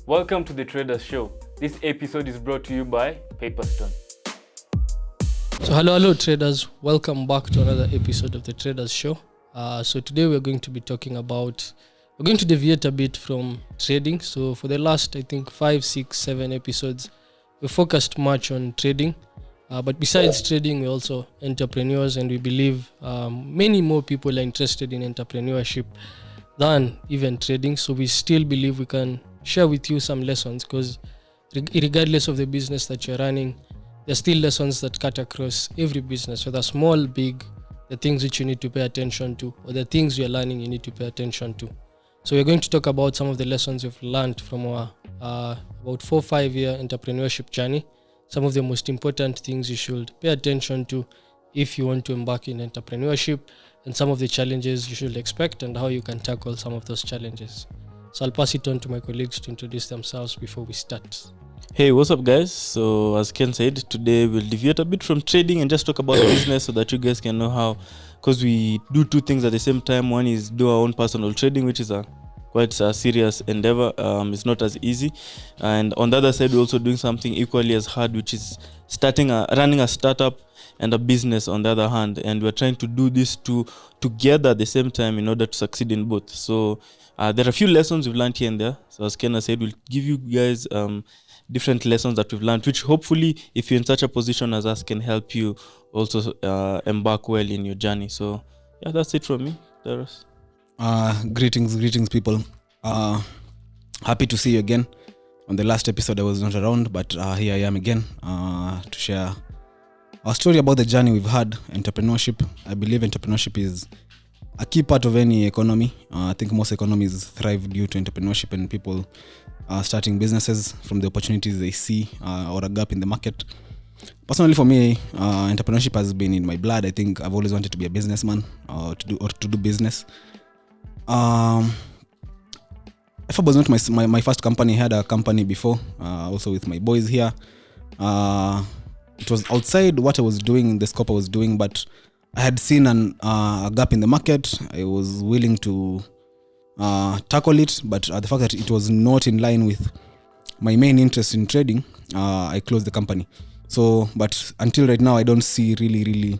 Welcome to the Traders Show. This episode is brought to you by PaperStone. So hello traders, welcome back to another episode of the Traders Show. So today we're going to deviate a bit from trading. So for the last, I think 5, 6, 7 episodes, we focused much on trading. But besides trading, we're also entrepreneurs, and we believe many more people are interested in entrepreneurship than even trading. So we still believe we can share with you some lessons, because regardless of the business that you're running, there's still lessons that cut across every business, whether small, big, the things which you need to pay attention to, or the things you're learning you need to pay attention to. So we're going to talk about some of the lessons we've learned from our about 4-5 year entrepreneurship journey, some of the most important things you should pay attention to if you want to embark in entrepreneurship, and some of the challenges you should expect and how you can tackle some of those challenges. So I'll pass it on to my colleagues to introduce themselves before we start. Hey, what's up guys? So as Ken said, today we'll deviate a bit from trading and just talk about business so that you guys can know how, because we do two things at the same time. One is do our own personal trading, which is quite a serious endeavor. It's not as easy. And on the other side, we're also doing something equally as hard, which is running a startup and a business on the other hand. And we're trying to do these two together at the same time in order to succeed in both. So there are a few lessons we've learned here and there. So as Ken said, we'll give you guys different lessons that we've learned, which hopefully, if you're in such a position as us, can help you also embark well in your journey. So yeah, that's it from me. Darius. Greetings people. Happy to see you again. On the last episode I was not around, but here I am again to share our story about the journey we've had. Entrepreneurship. I believe entrepreneurship is a key part of any economy. I think most economies thrive due to entrepreneurship and people starting businesses from the opportunities they see or a gap in the market. Personally, for me, entrepreneurship has been in my blood. I think I've always wanted to be a businessman or to do business. If I was not my first company, I had a company before, also with my boys here. It was outside what I was doing, the scope I was doing, but I had seen a gap in the market. I was willing to tackle it, but the fact that it was not in line with my main interest in trading, I closed the company. So, but until right now, I don't see really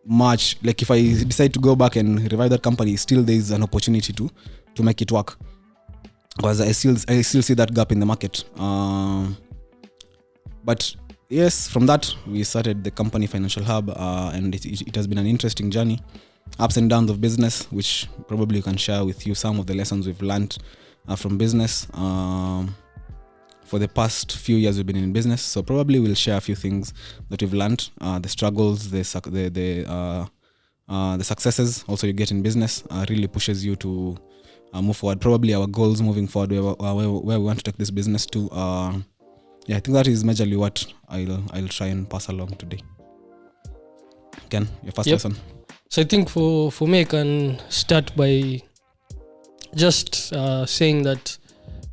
much. Like if I decide to go back and revive that company, still there is an opportunity to make it work, because I still see that gap in the market. But yes, from that we started the company Financial Hub, and it has been an interesting journey, ups and downs of business, which probably we can share with you some of the lessons we've learned from business. For the past few years we've been in business, so probably we'll share a few things that we've learned, the struggles, the successes also you get in business. Really pushes you to move forward. Probably our goals moving forward, where we want to take this business to. I think that is majorly what I'll try and pass along today. Ken, your first lesson. So I think for me, I can start by just saying that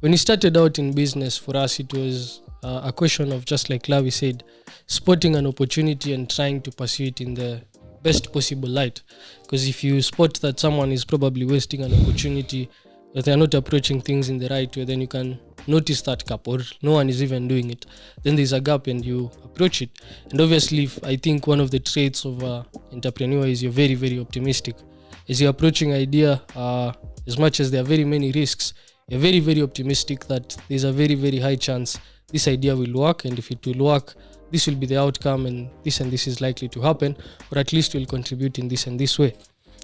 when we started out in business, for us it was a question of, just like Lavi said, spotting an opportunity and trying to pursue it in the best possible light. Because if you spot that someone is probably wasting an opportunity, that they are not approaching things in the right way, then you can notice that gap, or no one is even doing it. Then there's a gap and you approach it. And obviously, I think one of the traits of an entrepreneur is you're very, very optimistic. As you're approaching idea, as much as there are very many risks, you're very, very optimistic that there's a very, very high chance this idea will work, and if it will work, this will be the outcome, and this is likely to happen, or at least will contribute in this and this way.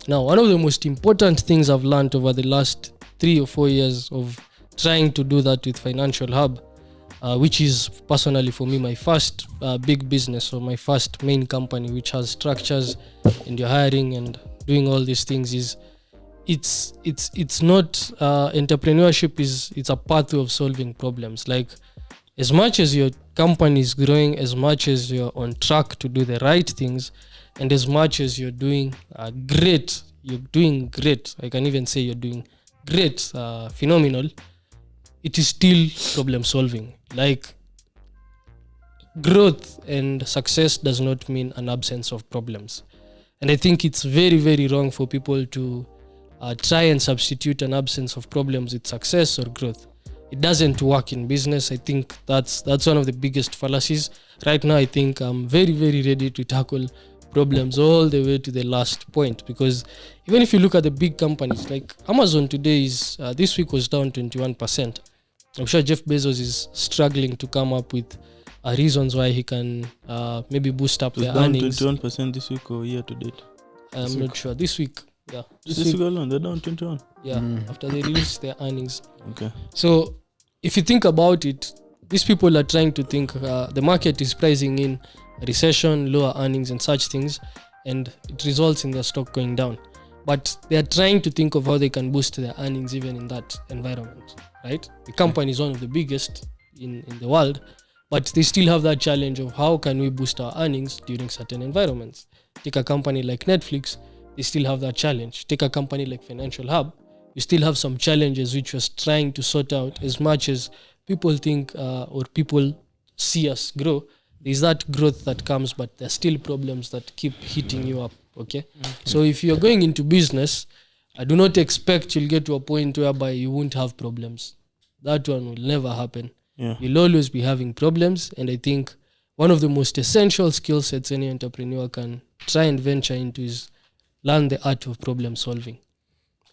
Now, one of the most important things I've learned over the last 3 or 4 years of trying to do that with Financial Hub, which is personally for me my first big business, or my first main company, which has structures and you're hiring and doing all these things, is it's not entrepreneurship it's a pathway of solving problems. Like, as much as your company is growing, as much as you're on track to do the right things, and as much as you're doing great, I can even say you're doing great, phenomenal, it is still problem solving. Like, growth and success does not mean an absence of problems. And I think it's very, very wrong for people to try and substitute an absence of problems with success or growth. it doesn't work in business. I think that's one of the biggest fallacies. Right now, I think I'm very, very ready to tackle problems all the way to the last point, because even if you look at the big companies like Amazon today is this week was down 21%. I'm sure Jeff Bezos is struggling to come up with reasons why he can maybe boost up their down earnings. 21% this week or year to date? I'm not sure. This week, yeah. This week alone, they're down 21. Yeah, after they release their earnings. Okay. So if you think about it, these people are trying to think the market is pricing in recession, lower earnings and such things, and it results in their stock going down. But they are trying to think of how they can boost their earnings even in that environment, right? The company is one of the biggest in the world, but they still have that challenge of how can we boost our earnings during certain environments. Take a company like Netflix, they still have that challenge. Take a company like Financial Hub, you still have some challenges which was trying to sort out. As much as people think or people see us grow, there's that growth that comes, but there's still problems that keep hitting you up. Okay, so if you're going into business, I do not expect you'll get to a point whereby you won't have problems. That one will never happen. Yeah. You'll always be having problems, and I think one of the most essential skill sets any entrepreneur can try and venture into is learn the art of problem solving.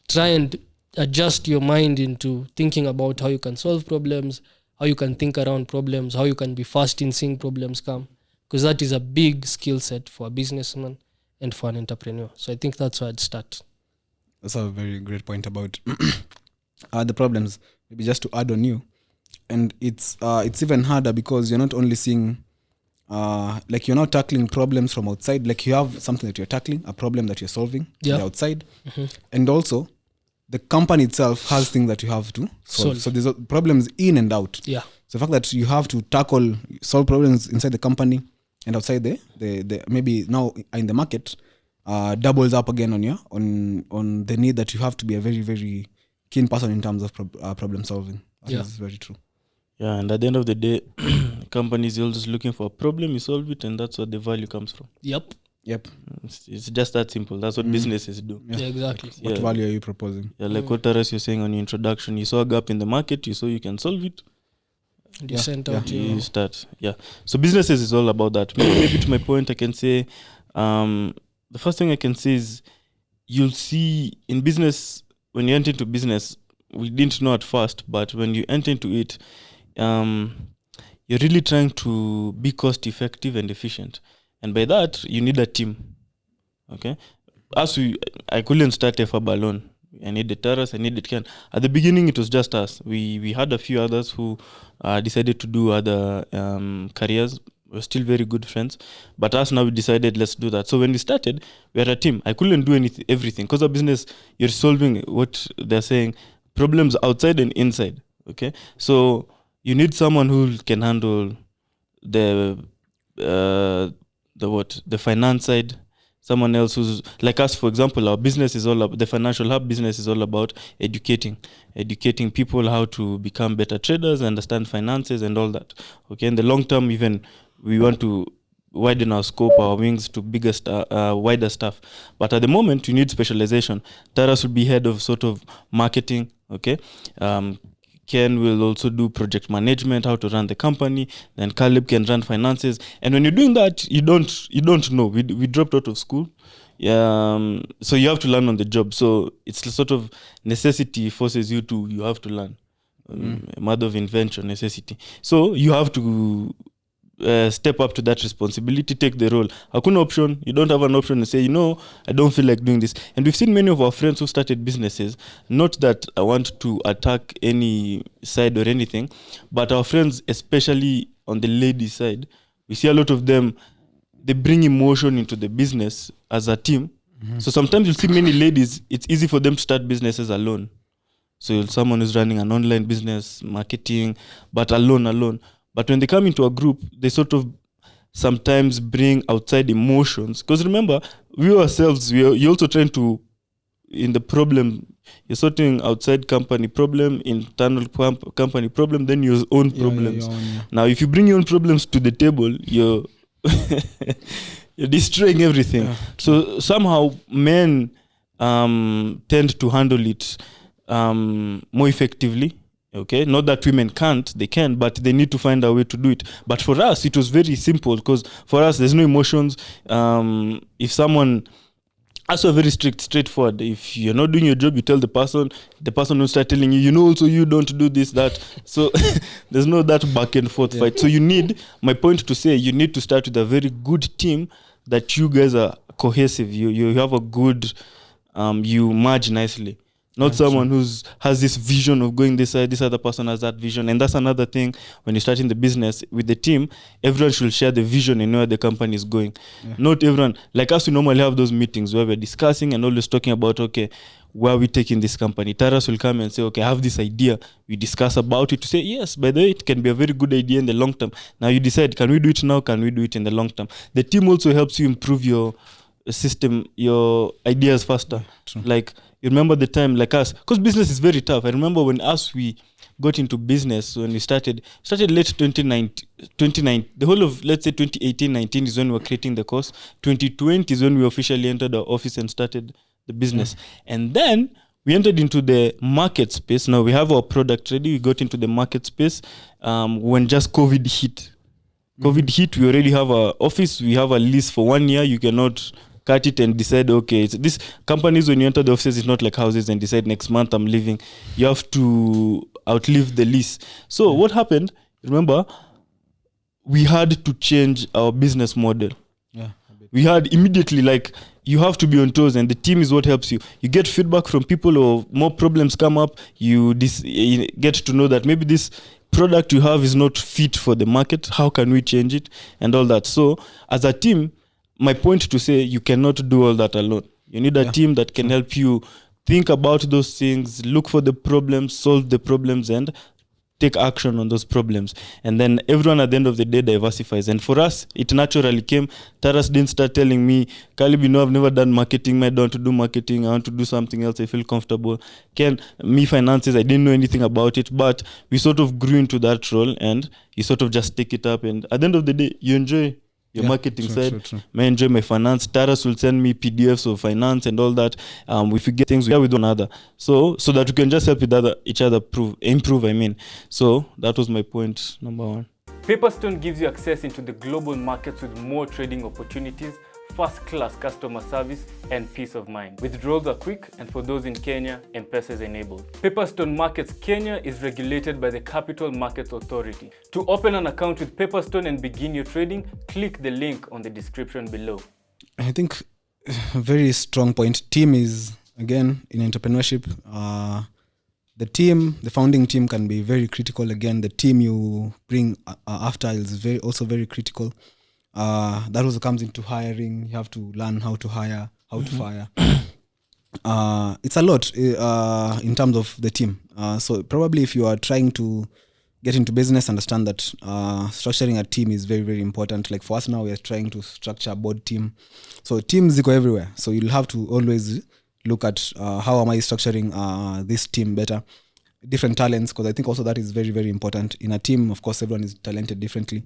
Try and adjust your mind into thinking about how you can solve problems, how you can think around problems, how you can be fast in seeing problems come, because that is a big skill set for a businessman and for an entrepreneur. So I think that's where I'd start. That's a very great point about the problems. Maybe just to add on you, and it's even harder because you're not only seeing like you're not tackling problems from outside. Like you have something that you're tackling, a problem that you're solving from the outside, and also the company itself has things that you have to solve. So there's problems in and out. Yeah. So the fact that you have to solve problems inside the company and outside the maybe now in the market doubles up again on the need that you have to be a very, very keen person in terms of problem solving. That is very true. Yeah, and at the end of the day, companies are just looking for a problem, you solve it, and that's where the value comes from. Yep. It's just that simple. That's what businesses do. Yeah, exactly. What value are you proposing? Yeah, like what Taras you're saying on your introduction, you saw a gap in the market, you saw you can solve it. You sent out You start. Yeah. So businesses is all about that. Maybe to my point, I can say the first thing I can say is you'll see in business, when you enter into business, we didn't know at first, but when you enter into it, you're really trying to be cost effective and efficient. And by that, you need a team. Okay? I couldn't start FAB alone. I needed Taras, I needed Ken. At the beginning, it was just us. We had a few others who decided to do other careers. We're still very good friends. But us now, we decided, let's do that. So when we started, we were a team. I couldn't do everything. Because of business, you're solving what they're saying, problems outside and inside. Okay? So you need someone who can handle the finance side. Someone else who's like us, for example, our business is all about, the Financial Hub business is all about educating people how to become better traders, understand finances and all that. Okay, in the long term, even we want to widen our scope, our wings to bigger, wider stuff. But at the moment, you need specialization. Taras will be head of sort of marketing. Okay, Ken will also do project management, how to run the company. Then Caleb can run finances. And when you're doing that, you don't know. We dropped out of school. So you have to learn on the job. So it's a sort of necessity forces you have to learn. Mother of invention, necessity. So you have to step up to that responsibility, take the role. Hakuna option. You don't have an option to say, I don't feel like doing this. And we've seen many of our friends who started businesses, not that I want to attack any side or anything, but our friends, especially on the lady side, we see a lot of them, they bring emotion into the business as a team. So sometimes you'll see many ladies, it's easy for them to start businesses alone. So someone who's running an online business, marketing, but alone. But when they come into a group, they sort of sometimes bring outside emotions. Because remember, we ourselves, you're also trying to, in the problem, you're sorting outside company problem, internal company problem, then your own problems. Now, if you bring your own problems to the table, you're destroying everything. So somehow men tend to handle it more effectively Okay, not that women can't, they can, but they need to find a way to do it. But for us, it was very simple because for us, there's no emotions. If someone, us are very strict, straightforward. If you're not doing your job, you tell the person will start telling you, also you don't do this, that. So there's no that back and forth fight. So my point to say, you need to start with a very good team that you guys are cohesive. You have a good, you merge nicely. Not someone who has this vision of going this side, this other person has that vision. And that's another thing when you start in the business with the team, everyone should share the vision and know where the company is going. Yeah. Not everyone, like us, we normally have those meetings where we're discussing and always talking about, okay, where are we taking this company? Taras will come and say, okay, I have this idea. We discuss about it to say, yes, by the way, it can be a very good idea in the long term. Now you decide, can we do it now? Can we do it in the long term? The team also helps you improve your system, your ideas faster. True. Like, you remember the time like us, because business is very tough. I remember when we got into business, when we started late 2019, the whole of, let's say 2018, 19 is when we were creating the course. 2020 is when we officially entered our office and started the business. And then we entered into the market space. Now we have our product ready. We got into the market space when just COVID hit. We already have our office. We have a lease for 1 year. You cannot cut it and decide, okay, this companies, when you enter the offices, it's not like houses and decide next month I'm leaving. You have to outlive the lease. So what happened, remember, we had to change our business model. We had immediately, like, you have to be on toes, and the team is what helps you. You get feedback from people, or more problems come up, you get to know that maybe this product you have is not fit for the market. How can we change it? And all that. So as a team, my point to say, you cannot do all that alone. You need a team that can help you think about those things, look for the problems, solve the problems, and take action on those problems. And then everyone at the end of the day diversifies. And for us, it naturally came. Taras didn't start telling me, Caleb, I've never done marketing. I don't want to do marketing. I want to do something else. I feel comfortable. Ken, me finances, I didn't know anything about it, but we sort of grew into that role, and you sort of just take it up. And at the end of the day, you enjoy your marketing side. True. I enjoy my finance. Taras will send me PDFs of finance and all that. If we get things, we are with one another. So that we can just help each other improve. So that was my point number one. PaperStone gives you access into the global markets with more trading opportunities, first-class customer service, and peace of mind. Withdrawals are quick, and for those in Kenya, M-Pesa is enabled. PaperStone Markets Kenya is regulated by the Capital Markets Authority. To open an account with PaperStone and begin your trading, click the link on the description below. I think a very strong point. Team is, again, in entrepreneurship, the founding team can be very critical. Again, the team you bring after is also very critical. That also comes into hiring. You have to learn how to hire, how to fire. It's a lot in terms of the team. So probably if you are trying to get into business, understand that structuring a team is very, very important. Like for us now, we are trying to structure a board team. So teams go everywhere. So you'll have to always look at how am I structuring this team better. Different talents, because I think also that is very, very important. In a team, of course, everyone is talented differently.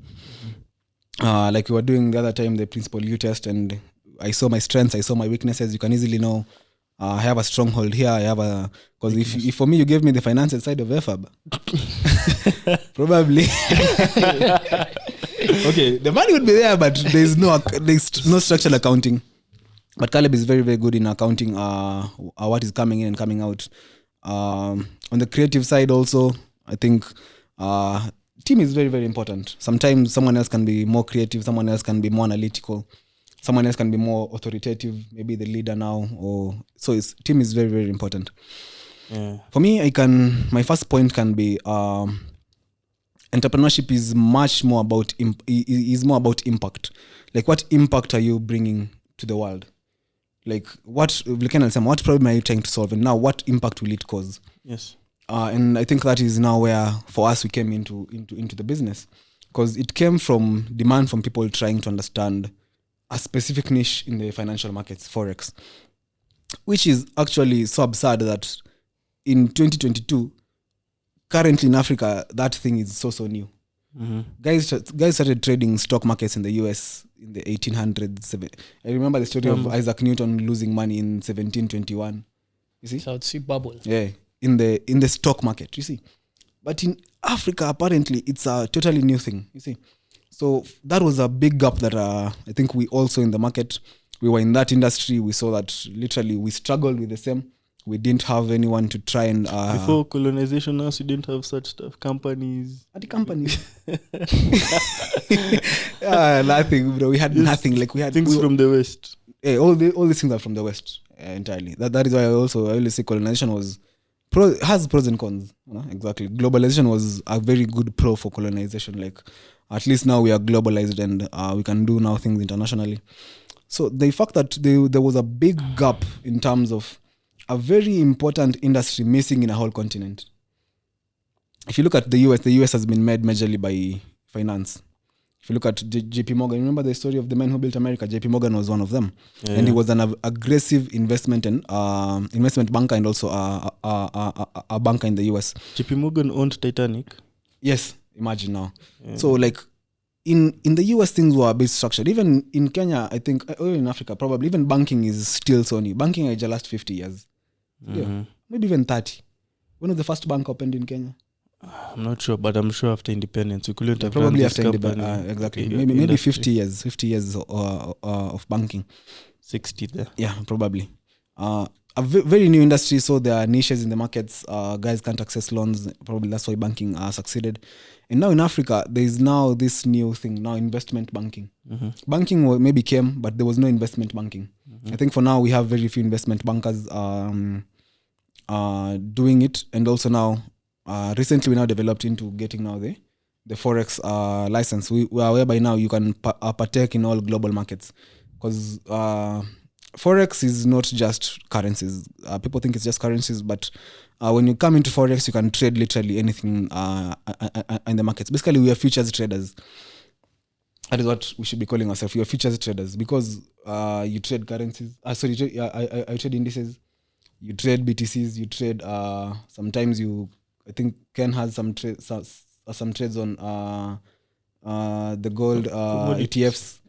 Like we were doing the other time, the principal U test, and I saw my strengths, I saw my weaknesses. You can easily know I have a stronghold here. I have a, because if for me you gave me the financial side of FAB, probably okay, the money would be there, but there's no structural accounting. But Caleb is very, very good in accounting. What is coming in and coming out. On the creative side, also, I think. Team is very, very important. Sometimes someone else can be more creative, someone else can be more analytical, someone else can be more authoritative, maybe the leader now. Team is very, very important. For me, my first point can be entrepreneurship is much more about impact. Like, what impact are you bringing to the world? Like, what problem are you trying to solve, and now what impact will it cause? Yes. And I think that is now where, for us, we came into the business, because it came from demand from people trying to understand a specific niche in the financial markets, FOREX, which is actually so absurd that in 2022, currently in Africa, that thing is so new. Mm-hmm. Guys started trading stock markets in the US in the 1800s. I remember the story of Isaac Newton losing money in 1721. You see? South Sea bubble. Yeah. In the stock market, you see, But in Africa, apparently, it's a totally new thing, you see. So that was a big gap that I think we also in the market, we were in that industry. We saw that literally we struggled with the same. We didn't have anyone to try and... Before colonization, us, we didn't have such stuff. Companies. At the companies. Nothing, bro. We had nothing. Like we had things from the West. Yeah, all these things are from the West entirely. That is why I always say colonization has pros and cons. Exactly. Globalization was a very good pro for colonization. Like at least now we are globalized and we can do now things internationally. So the fact that there was a big gap in terms of a very important industry missing in a whole continent. If you look at the US has been made majorly by finance. If you look at JP Morgan, remember the story of the man who built America? JP Morgan was one of them. Yeah. And he was an aggressive investment banker and also a banker in the US. JP Morgan owned Titanic? Yes, imagine now. Yeah. So like in the US, things were a bit structured. Even in Kenya, I think, or in Africa, probably, even banking is still so new. Banking is the last 50 years. Yeah, maybe even 30. When was the first bank opened in Kenya? I'm not sure, but I'm sure after independence we couldn't have probably done after independence. Exactly. Maybe 50 years of banking. 60 there. Yeah, probably. A very new industry, so there are niches in the markets. Guys can't access loans. Probably that's why banking succeeded. And now in Africa, there is now this new thing, now investment banking. Banking maybe came, but there was no investment banking. I think for now we have very few investment bankers doing it. And also now, recently we now developed into getting now the FOREX license, whereby now you can partake in all global markets. Because Forex is not just currencies. People think it's just currencies, but when you come into Forex, you can trade literally anything in the markets. Basically, we are futures traders. That is what we should be calling ourselves. We are futures traders because you trade currencies. I trade indices. You trade BTCs. You trade. Sometimes I think Ken has some trades on the gold ETFs.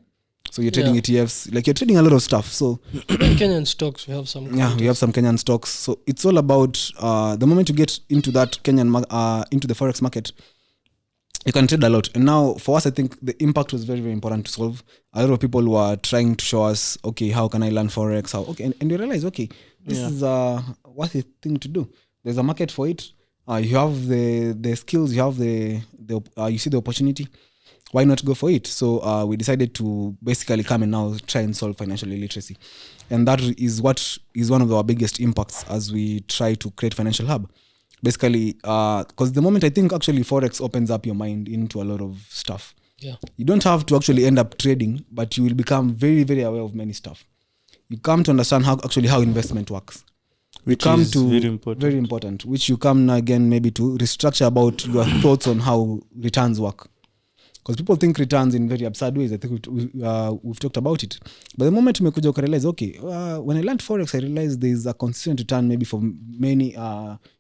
So you're trading ETFs, like you're trading a lot of stuff. So Kenyan stocks, we have some. Yeah, we have some Kenyan stocks. So it's all about the moment you get into that into the Forex market, you can trade a lot. And now for us, I think the impact was very, very important to solve. A lot of people were trying to show us, okay, how can I learn Forex? And you realize, okay, this is a worthy thing to do. There's a market for it. You have the skills, you have you see the opportunity. Why not go for it? So we decided to basically come and now try and solve financial illiteracy. And that is what is one of our biggest impacts as we try to create Financial Hub. Basically, because the moment I think actually Forex opens up your mind into a lot of stuff. Yeah. You don't have to actually end up trading, but you will become very, very aware of many stuff. You come to understand how investment works. Which is very important. Which you come now again maybe to restructure about your thoughts on how returns work. Because people think returns in very absurd ways. I think we've talked about it. But the moment you realize, okay, when I learned Forex, I realized there's a consistent return maybe for many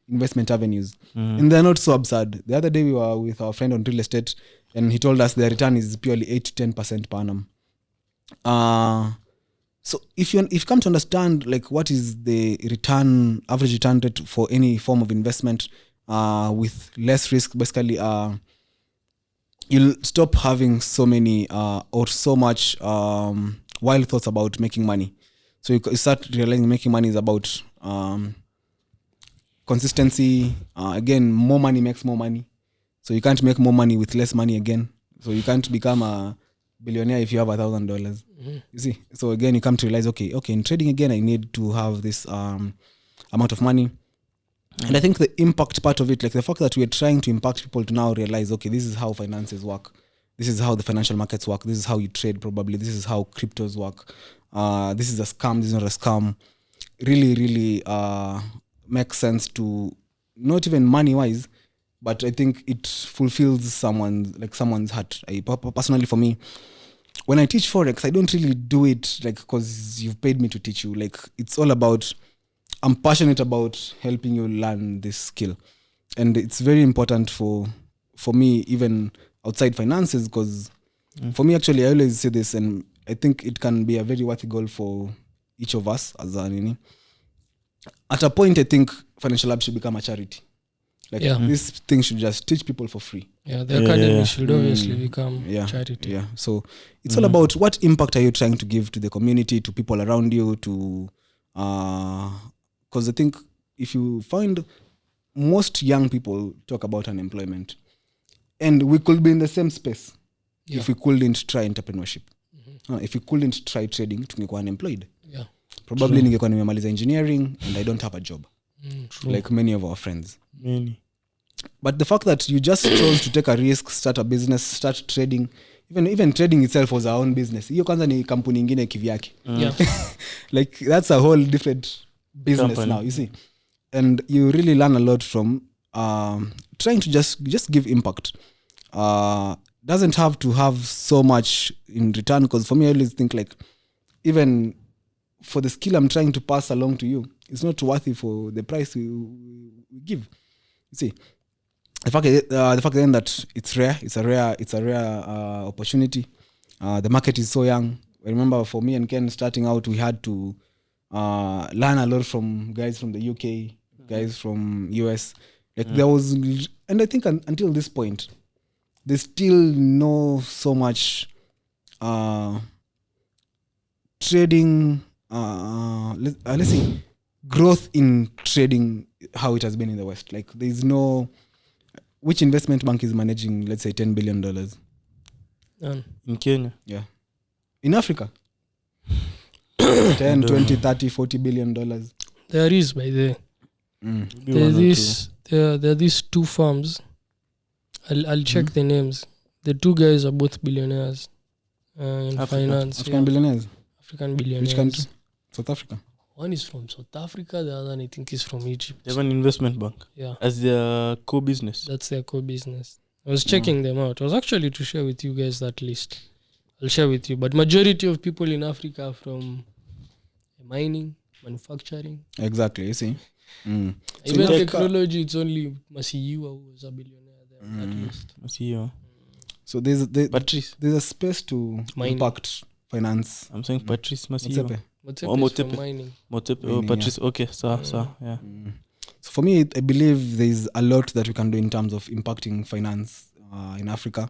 investment avenues. And they're not so absurd. The other day we were with our friend on real estate and he told us their return is purely 8 to 10% per annum. So if you come to understand like what is the average return rate for any form of investment with less risk, basically, you'll stop having so many or so much wild thoughts about making money. So you start realizing making money is about consistency. Again, more money makes more money. So you can't make more money with less money again. So you can't become a billionaire if you have $1,000. You see? So again, you come to realize, okay, in trading again, I need to have this amount of money. And I think the impact part of it, like the fact that we're trying to impact people to now realize, okay, this is how finances work. This is how the financial markets work. This is how you trade probably. This is how cryptos work. This is a scam. This is not a scam. Really, really makes sense to, not even money-wise, but I think it fulfills someone's heart. Personally, for me, when I teach Forex, I don't really do it like because you've paid me to teach you. Like it's all about, I'm passionate about helping you learn this skill. And it's very important for me, even outside finances, because for me, actually, I always say this, and I think it can be a very worthy goal for each of us as a nini. At a point, I think Financial Hub should become a charity. Like Yeah. this thing should just teach people for free. Yeah, the Yeah, academy yeah. should obviously become Yeah, charity. yeah. So it's all about what impact are you trying to give to the community, to people around you, to because I think if you find most young people talk about unemployment, and we could be in the same space if we couldn't try entrepreneurship. If we couldn't try trading, tungekuwa unemployed. Yeah. Probably ningekuwa nimemaliza engineering and I don't have a job, like many of our friends. Many. But the fact that you just chose to take a risk, start a business, start trading, even trading itself was our own business. Hiyo kwanza ni kampuni ingine kivyake. Yeah. Like that's a whole different business Company. now, you see. And you really learn a lot from trying to just give impact. Doesn't have to have so much in return, because for me I always think like even for the skill I'm trying to pass along to you, it's not worthy for the price we give. You see, the fact then that it's a rare opportunity. The market is so young. I remember for me and Ken starting out, we had to learn a lot from guys from the UK, guys from US. Like there was, and I think until this point, they still know so much trading. Let's say growth in trading, how it has been in the West. Like there's no, which investment bank is managing, let's say, $10 billion? None. In Kenya. Yeah. In Africa? 10, 20, 30, $40 billion. There is, by the way. Maybe There one or are these two firms. I'll check the names. The two guys are both billionaires in finance. African billionaires. African billionaires. Which country? South Africa. One is from South Africa, the other I think is from Egypt. They have an investment bank Yeah, as their core business. that's their core business. I was checking them out. I was actually to share with you guys that list. I'll share with you. But majority of people in Africa are from mining, manufacturing. Exactly, you see. Even like, technology, it's only Masiyiwa who was a billionaire there on that list. CEO. So there's Patrice. a space to Mining. impact finance. I'm saying Patrice What's Masiyo. up? Motepe is from Motepe. mining. Motepe. Oh, Meaning, Patrice. Okay, so yeah. So for me, I believe there's a lot that we can do in terms of impacting finance in Africa,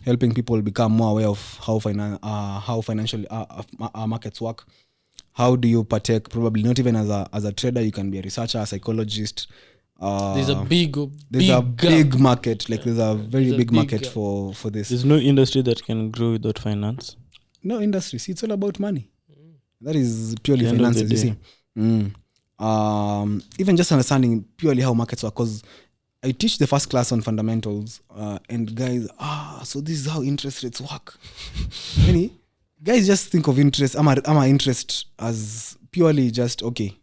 helping people become more aware of how financial markets work. How do you partake? Probably not even as a trader. You can be a researcher, a psychologist. There's a big big market. Like there's a very There's a big big market gap. for this. There's no industry that can grow without finance. No industry. See, it's all about money. That is purely At the end of the finances. You see. Even just understanding purely how markets work, because I teach the first class on fundamentals, and guys, so this is how interest rates work. Guys just think of interest. I'm interest as purely just, okay,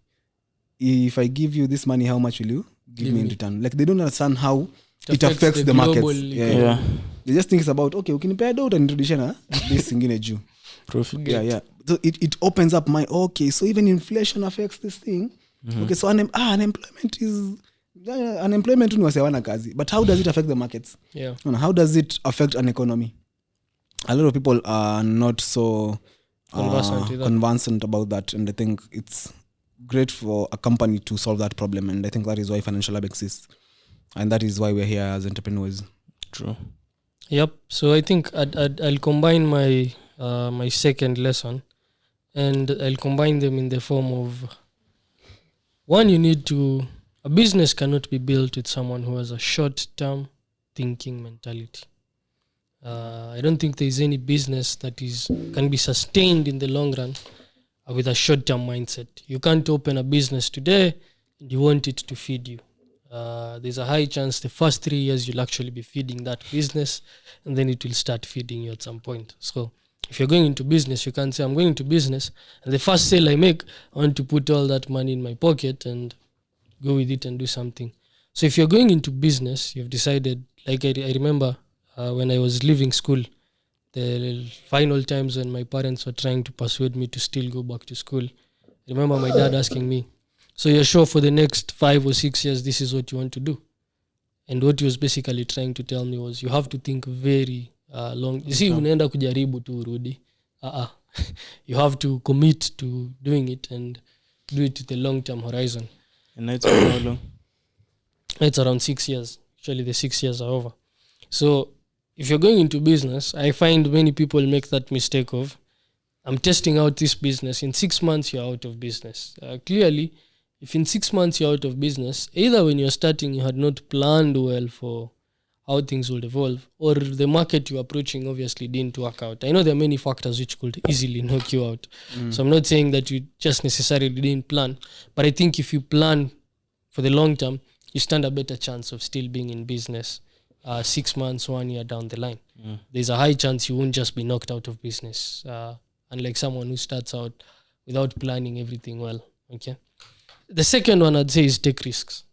if I give you this money, how much will you give me in return? Like they don't understand how it affects the markets. global Yeah. They just think it's about, okay, ukinipea do utanirudisha na this ingine juu. Profit. Yeah. So it opens up my, okay, so even inflation affects this thing. Okay, so unemployment is unemployment ni wase hawana kazi, but how does it affect the markets? Yeah. How does it affect an economy? A lot of people are not so conversant about that, and I think it's great for a company to solve that problem, and I think that is why Financial Lab exists, and that is why we're here as entrepreneurs. True. Yep. So I think I'll combine my my second lesson, and I'll combine them in the form of one. A business cannot be built with someone who has a short-term thinking mentality. I don't think there is any business that can be sustained in the long run with a short-term mindset. You can't open a business today and you want it to feed you. There's a high chance the first 3 years you'll actually be feeding that business, and then it will start feeding you at some point. So if you're going into business, you can't say, I'm going into business, and the first sale I make, I want to put all that money in my pocket and go with it and do something. So if you're going into business, you've decided, like I remember when I was leaving school, the final times when my parents were trying to persuade me to still go back to school, I remember my dad asking me, so you're sure for the next 5 or 6 years this is what you want to do? And what he was basically trying to tell me was, you have to think very long. You see, unaenda kujaribu tu urudi. You have to commit to doing it and do it to the long-term horizon. And that's for how long? It's around 6 years. Actually, the 6 years are over. So if you're going into business, I find many people make that mistake of, I'm testing out this business. In 6 months, you're out of business. Clearly, if in 6 months you're out of business, either when you're starting, you had not planned well for how things will evolve, or the market you're approaching obviously didn't work out. I know there are many factors which could easily knock you out. So I'm not saying that you just necessarily didn't plan, but I think if you plan for the long term, you stand a better chance of still being in business 6 months, 1 year down the line. There's a high chance you won't just be knocked out of business, unlike someone who starts out without planning everything well. Okay. The second one I'd say is take risks.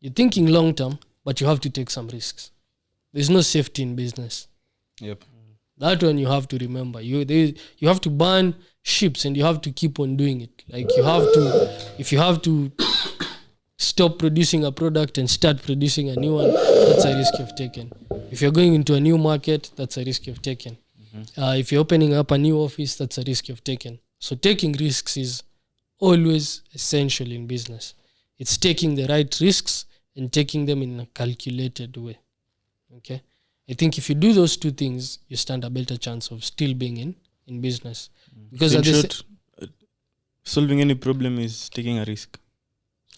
You're thinking long term, but you have to take some risks. There's no safety in business. Yep. That one you have to remember. You have to burn ships, and you have to keep on doing it. Like if you have to stop producing a product and start producing a new one, that's a risk you've taken. If you're going into a new market, that's a risk you've taken. If you're opening up a new office, that's a risk you've taken. So taking risks is always essential in business. It's taking the right risks and taking them in a calculated way. Okay? I think if you do those two things, you stand a better chance of still being in business. Because So in short, solving any problem is taking a risk.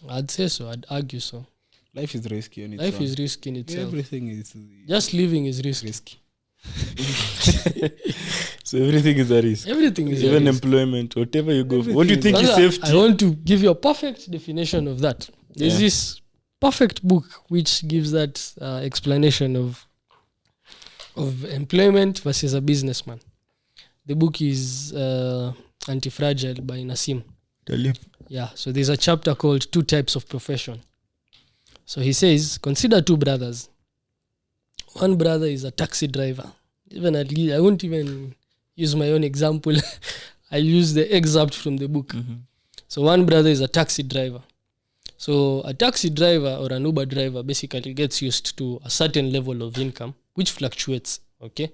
I'd say so. I'd argue so. Life is risky on its Life own. is risky in itself. Everything is Just living is risky. risky. So everything is a risk. Everything is a Even risk. employment, whatever you go for. What do you Everything think is Kwanza, safety? I want to give you a perfect definition of that. There's this perfect book which gives that explanation of employment versus a businessman. The book is Anti-Fragile by Nassim. Yeah, so there's a chapter called 2 Types of Profession. So he says, consider 2 brothers. One brother is a taxi driver. Even at least, I won't even use my own example. I use the excerpt from the book. So one brother is a taxi driver. So a taxi driver or an Uber driver basically gets used to a certain level of income, which fluctuates, okay?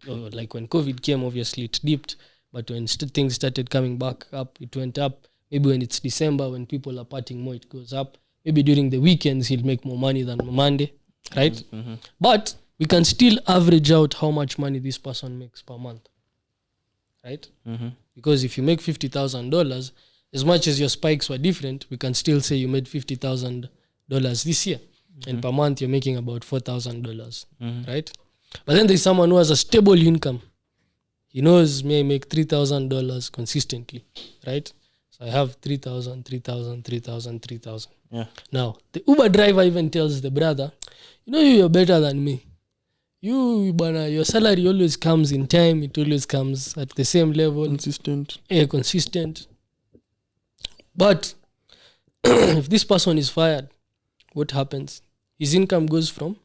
Like when COVID came, obviously it dipped, but when things started coming back up, it went up. Maybe when it's December, when people are partying more, it goes up. Maybe during the weekends, he'll make more money than Monday, right? But we can still average out how much money this person makes per month, right? Because if you make $50,000, as much as your spikes were different, we can still say you made $50,000 this year. And per month, you're making about $4,000, right? But then there's someone who has a stable income. He knows may make $3,000 consistently, right? So I have 3,000, 3,000, 3,000, 3,000. Yeah. Now, the Uber driver even tells the brother, you know, you're better than me. Your salary always comes in time. It always comes at the same level. Consistent. Consistent. But if this person is fired, what happens? His income goes from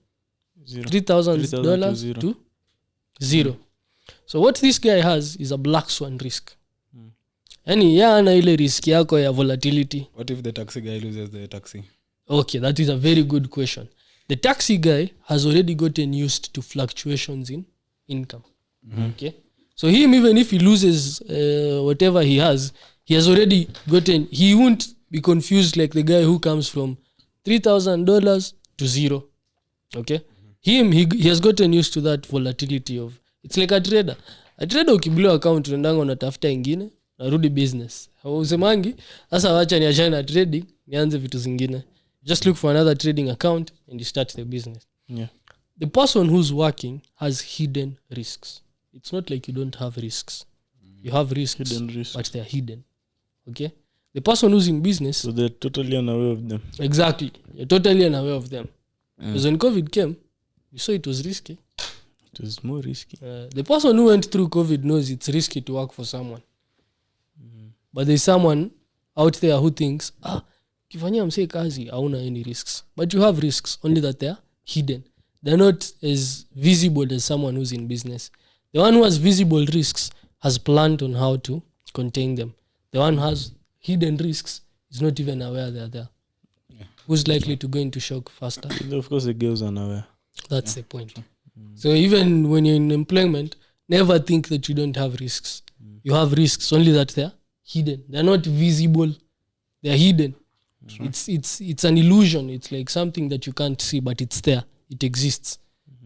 $3,000 to zero. So what this guy has is a black swan risk. Yani ana ile risk yako ya volatility. What if the taxi guy loses the taxi? Okay, that is a very good question. The taxi guy has already gotten used to fluctuations in income. Okay, so him, even if he loses whatever he has already gotten. He won't be confused like the guy who comes from $3,000 to zero. Okay, he has gotten used to that volatility of. It's like a trader. A trader ukiblow account unaendanga unatafuta ingine narudi business. Usemangi sasa wacha niachane na trading nianze vitu zingine. Just look for another trading account and you start the business. Yeah. The person who's working has hidden risks. It's not like you don't have risks. You have risks, Hidden risks. but they're hidden. Okay? The person who's in business, So they're totally unaware of them. exactly, you're totally unaware of them. Because when COVID came, you saw it was risky. It was more risky. The person who went through COVID knows it's risky to work for someone. But there's someone out there who thinks, kifanyia msee kazi, hauna any risks. But you have risks, only that they're hidden. They're not as visible as someone who's in business. The one who has visible risks has planned on how to contain them. The one who has hidden risks is not even aware they're there. Yeah. Who's likely to go into shock faster? Of course, the girls are unaware. That's the point. So even when you're in employment, never think that you don't have risks. You have risks, only that they're hidden. They're not visible. They're hidden. It's an illusion. It's like something that you can't see, but it's there. It exists.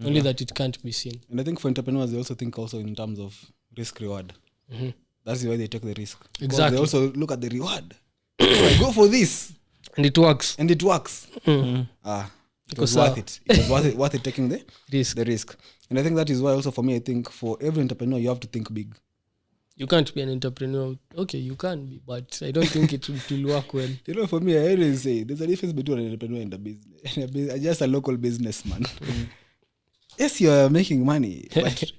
Only that it can't be seen. And I think for entrepreneurs, they also think also in terms of risk reward. That's why they take the risk. Because Exactly. they also look at the reward. I go for this, And it works. and it works. It was Because, worth it. It was worth it taking the Risk. risk. And I think that is why also for me, I think for every entrepreneur, you have to think big. You can't be an entrepreneur. Okay, you can be, but I don't think it will work well. You know, for me, I always say there's a difference between an entrepreneur and a business. Just a local businessman. Yes, you're making money, but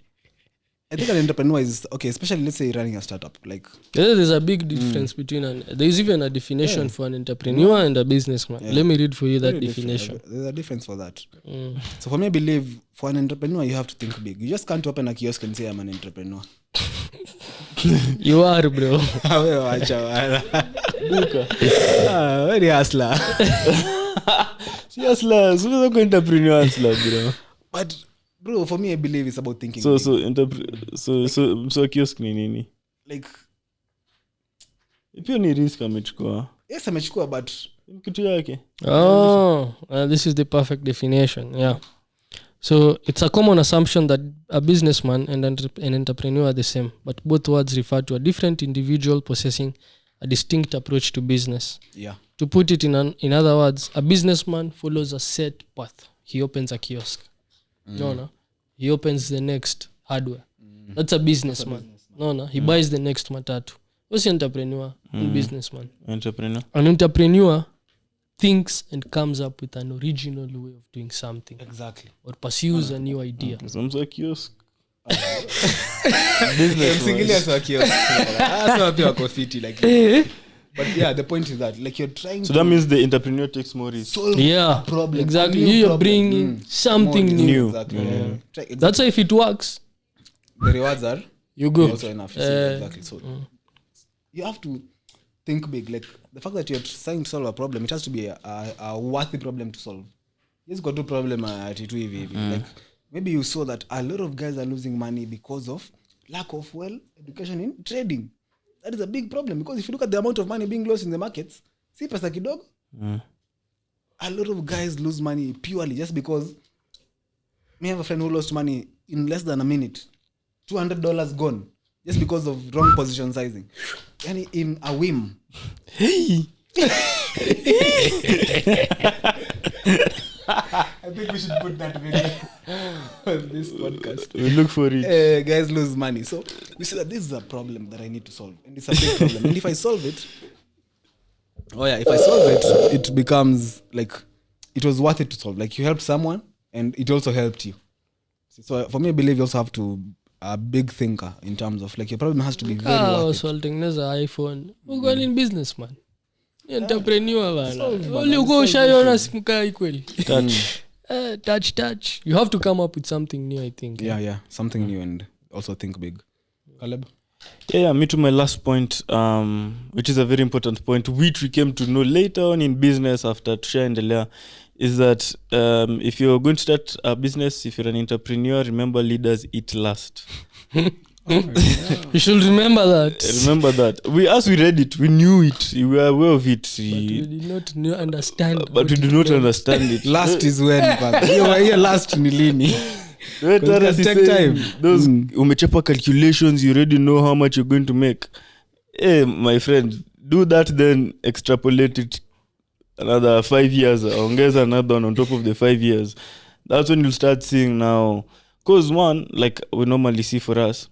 I think an entrepreneur is okay, especially let's say running a startup. Like There's a big difference between there's even a definition for an entrepreneur and a businessman. Let me read for you that very definition. different. There's a difference for that. So for me, I believe for an entrepreneur, you have to think big. You just can't open a kiosk and say I'm an entrepreneur. You are, bro. Very hustler. Hustlers, unaweza kuwa entrepreneur hustler, bro. But bro, for me, I believe it's about thinking So big. so kiosk ni nini? Like Pia ni risk amechukua. yes, amechukua, but Kitu yake. This is the perfect definition. Yeah. So it's a common assumption that a businessman and an entrepreneur are the same, but both words refer to a different individual possessing a distinct approach to business. yeah. To put it in other words, a businessman follows a set path. He opens a kiosk. No. He opens the next hardware. That's a businessman. No. He buys the next matatu. What's an entrepreneur? Businessman. Entrepreneur. An entrepreneur thinks and comes up with an original way of doing something Exactly. or pursues a new idea. Some kiosk. Msingilia sawa kiosk. Sawa pia wako fiti like. But yeah, the point is that like you're trying So to that means the entrepreneur takes more risk. solve Yeah, a problem. exactly. a new You're problem. bringing something More new. Exactly. Exactly. That's why if it works, The rewards are you go. also enough. You see, exactly. So you have to think big. Like the fact that you're trying to solve a problem, it has to be a worthy problem to solve. Just got a problem at it like maybe you saw that a lot of guys are losing money because of lack of education in trading. That is a big problem because if you look at the amount of money being lost in the markets, see pesa kidogo. A lot of guys lose money purely just because. Me have a friend who lost money in less than a minute. $200 gone just because of wrong position sizing. And in a whim. Hey. I think we should put that video on this podcast. We look for it. Guys lose money. So we see that this is a problem that I need to solve. And it's a big problem. And if I solve it, it becomes like it was worth it to solve. Like you helped someone and it also helped you. So for me, I believe you also have to a big thinker in terms of like your problem has to be very worth it. Soltengeneza iPhone. Uko ni businessman. Ni entrepreneur bana. Only uko ushaiona simu kai kweli. Touch. You have to come up with something new, I think. Yeah. Something new and also think big. Caleb? Yeah, me to my last point, which is a very important point, which we came to know later on in business after tushaendelea, is that if you're going to start a business, if you're an entrepreneur, remember leaders eat last. You should remember that. Remember that. We read it, we knew it, we were aware of it. But we did not understand. But we do not understand it. Last is when you're last ni lini. Take time. Those umechepa calculations, you already know how much you're going to make. Hey, my friend, do that, then extrapolate it another 5 years, ongeza another one on top of the 5 years. That's when you'll start seeing now. Because one, like we normally see for us,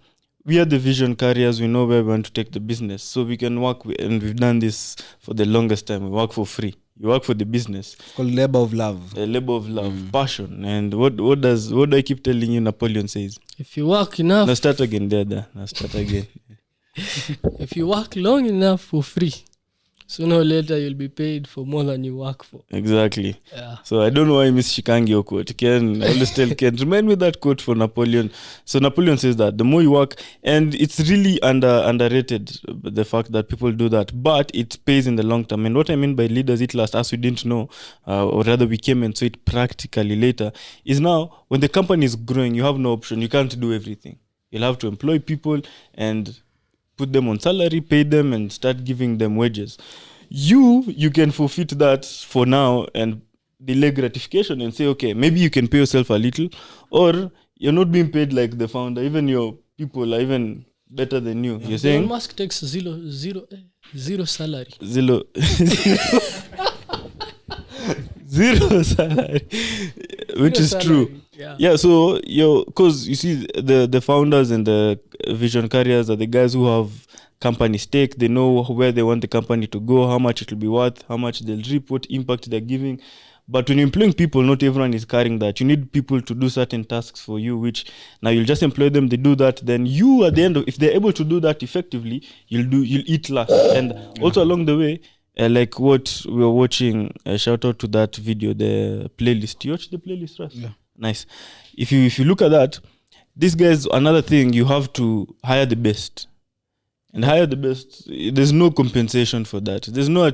we are the vision carriers, we know where we want to take the business. So we can work, and we've done this for the longest time. We work for free. You work for the business. It's called labor of love. A labor of love, passion. And what do I keep telling you Napoleon says? If you work enough. Now start again there. Now start again. If you work long enough for free, sooner or later you'll be paid for more than you work for. Exactly. Yeah. So I don't know why I miss Shikangi your quote. Ken, I always tell Ken, remind me that quote for Napoleon. So Napoleon says that the more you work, and it's really underrated, the fact that people do that, but it pays in the long term. And what I mean by leaders eat last, as we didn't know, or rather we came and saw it practically later, is now when the company is growing, you have no option. You can't do everything. You'll have to employ people and put them on salary, pay them, and start giving them wages. you can forfeit that for now and delay gratification and say, okay, maybe you can pay yourself a little, or you're not being paid like the founder. Even your people are even better than you. You're saying Elon Musk takes zero salary. zero salary, which is true. Yeah, so because you see the founders and the vision carriers are the guys who have company stake. They know where they want the company to go, how much it will be worth, how much they'll reap, what impact they're giving. But when you're employing people, not everyone is carrying that. You need people to do certain tasks for you, which now you'll just employ them, they do that. Then you, at the end of, if they're able to do that effectively, you'll eat last. And also along the way, like what we were watching, shout out to that video, the playlist. You watch the playlist, Russ? Yeah. Nice. If you look at that, this guy's another thing, you have to hire the best. And hire the best, there's no compensation for that. There's no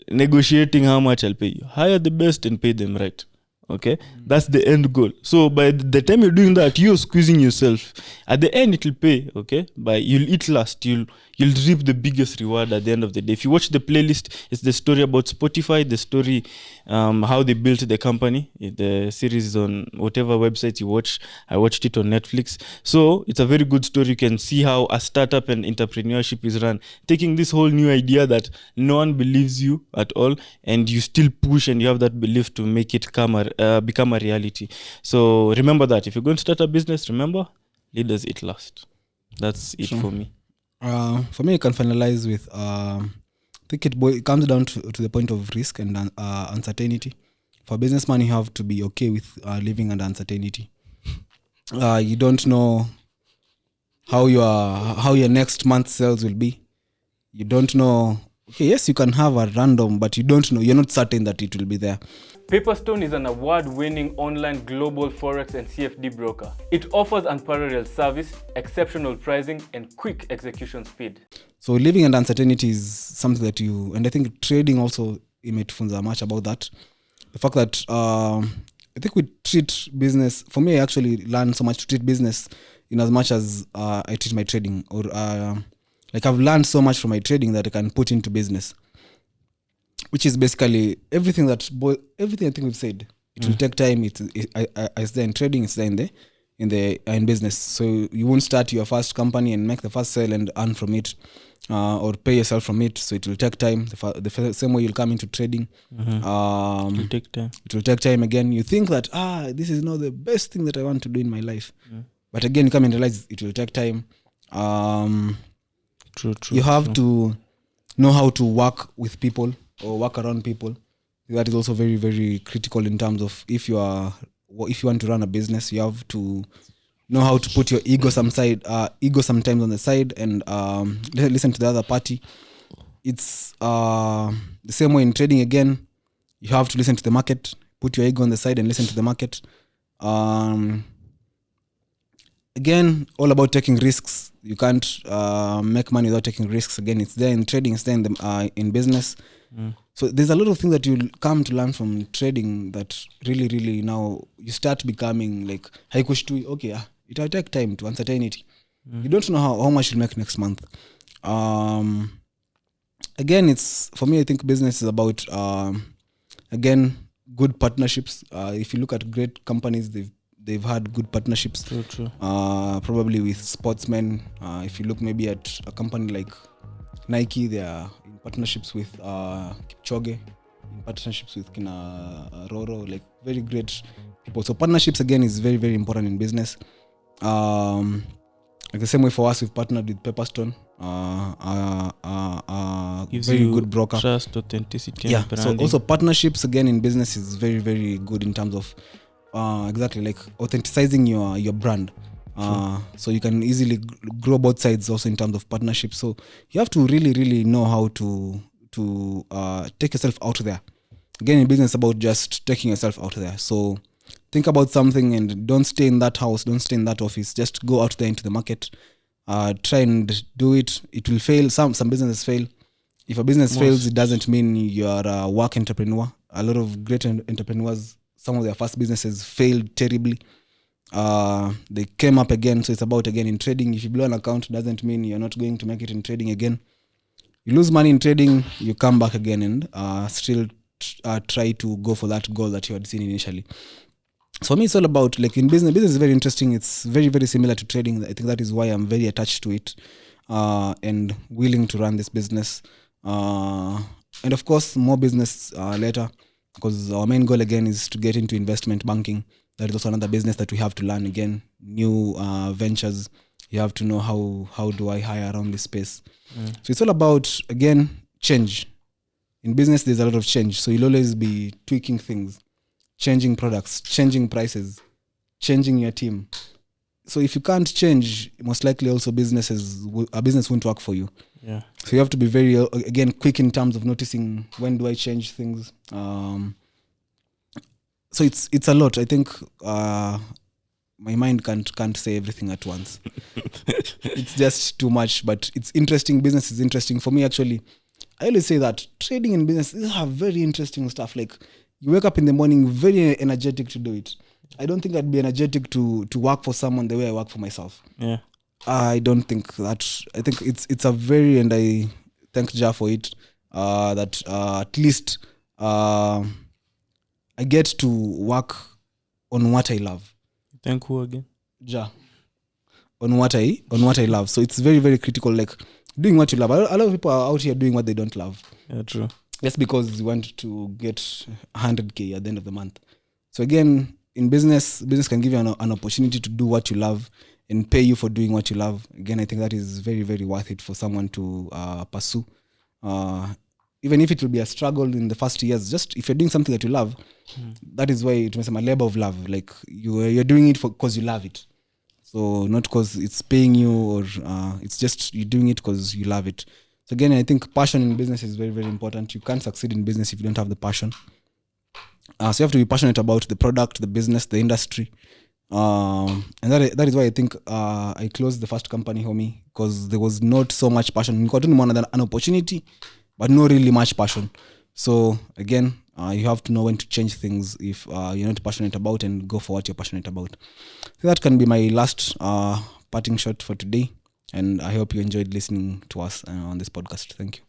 negotiating how much I'll pay you. Hire the best and pay them right. Okay? That's the end goal. So by the time you're doing that, you're squeezing yourself. At the end, it'll pay. Okay? But you'll eat last. You'll reap the biggest reward at the end of the day. If you watch the playlist, it's the story about Spotify, the story how they built the company. The series is on whatever website you watch. I watched it on Netflix. So it's a very good story. You can see how a startup and entrepreneurship is run. Taking this whole new idea that no one believes you at all, and you still push and you have that belief to make it become a reality. So remember that. If you're going to start a business, remember, leaders eat last. That's it for me. For me, you can finalize with I think it comes down to the point of risk and uncertainty. For a businessman, you have to be okay with living under uncertainty. You don't know how your next month's sales will be. You don't know. Okay, yes, you can have a random, but you don't know. You're not certain that it will be there. PaperStone is an award-winning online global Forex and CFD broker. It offers unparalleled service, exceptional pricing, and quick execution speed. So living under uncertainty is something that and I think trading also imetufunza much about that. The fact that I think we treat business, for me I actually learned so much to treat business in as much as I treat my trading, or like I've learned so much from my trading that I can put into business, which is basically everything I think we've said. It will take time. It's there in trading, it's there in business. So you won't start your first company and make the first sale and earn from it, or pay yourself from it. So it will take time. The same way you'll come into trading. It will take time. It will take time again. You think that this is not the best thing that I want to do in my life, but again you come and realize it will take time. True. You have to know how to work with people or work around people. That is also very, very critical in terms of if you want to run a business, you have to know how to put your ego sometimes on the side and listen to the other party. It's the same way in trading. Again, you have to listen to the market, put your ego on the side and listen to the market. Again, all about taking risks. You can't make money without taking risks. Again, it's there in trading, it's there in business. So there's a lot of things that you'll come to learn from trading that really, really now you start becoming like, okay, it will take time to uncertainty. You don't know how much you'll make next month. Again, it's, for me, I think business is about, again, good partnerships. If you look at great companies, they've had good partnerships. True. Probably with sportsmen. If you look maybe at a company like Nike, they are in partnerships with Kipchoge, in partnerships with Roro, like very great people. So partnerships again is very, very important in business. Like the same way for us, we've partnered with PaperStone, Gives very you good broker. Trust, authenticity, Yeah. and branding. So also partnerships again in business is very, very good in terms of exactly like authenticizing your brand. So you can easily grow both sides also in terms of partnership. So you have to really, really know how to take yourself out there. Again, in business, about just taking yourself out there. So think about something and don't stay in that house, don't stay in that office. Just go out there into the market. Try and do it. It will fail. Some businesses fail. If a business fails, it doesn't mean you're a work entrepreneur. A lot of great entrepreneurs, some of their first businesses failed terribly. They came up again. So it's about, again, in trading, if you blow an account, doesn't mean you're not going to make it in trading again. You lose money in trading, you come back again and still try to go for that goal that you had seen initially. So for me, it's all about, like, in business is very interesting. It's very, very similar to trading. I think that is why I'm very attached to it and willing to run this business. And of course, more business later, because our main goal again is to get into investment banking. That is also another business that we have to learn again. New ventures. You have to know how do I hire around this space. So it's all about, again, change. In business, there's a lot of change. So you'll always be tweaking things, changing products, changing prices, changing your team. So if you can't change, most likely also a business won't work for you. Yeah. So you have to be very, again, quick in terms of noticing when do I change things. So it's a lot. I think my mind can't say everything at once. It's just too much, but it's interesting. Business is interesting. For me, actually, I always say that trading and business, these have very interesting stuff. Like, you wake up in the morning very energetic to do it. I don't think I'd be energetic to work for someone the way I work for myself. Yeah. I don't think that. I think it's a very, and I thank Jah for it, that at least I get to work on what I love. Thank who again? Jah. On what I love. So it's very, very critical, like doing what you love. A lot of people are out here doing what they don't love. Yeah, true. Just because you want to get 100K at the end of the month. So again, in business can give you an opportunity to do what you love and pay you for doing what you love. Again, I think that is very, very worth it for someone to pursue. Even if it will be a struggle in the first years, just if you're doing something that you love, that is why it was a labor of love. Like, you're doing it because you love it. So not because it's paying you, or it's just you're doing it because you love it. So again, I think passion in business is very, very important. You can't succeed in business if you don't have the passion. So you have to be passionate about the product, the business, the industry. And that is why I think I closed the first company, homie, because there was not so much passion. You got an opportunity, but not really much passion. So again, you have to know when to change things if you're not passionate about, and go for what you're passionate about. So that can be my last parting shot for today. And I hope you enjoyed listening to us on this podcast. Thank you.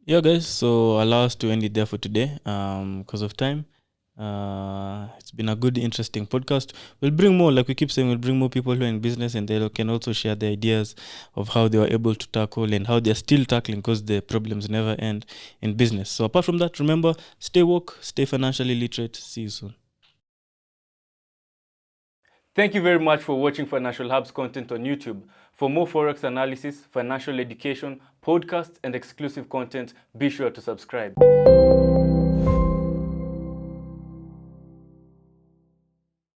Yeah, guys, so allow us to end it there for today because of time. It's been a good, interesting podcast. We'll bring more, like we keep saying, we'll bring more people who are in business, and they can also share their ideas of how they were able to tackle and how they're still tackling, because the problems never end in business. So apart from that, remember, stay woke, stay financially literate. See you soon. Thank you very much for watching Financial Hub's content on YouTube. For more Forex analysis, financial education, podcasts, and exclusive content, be sure to subscribe.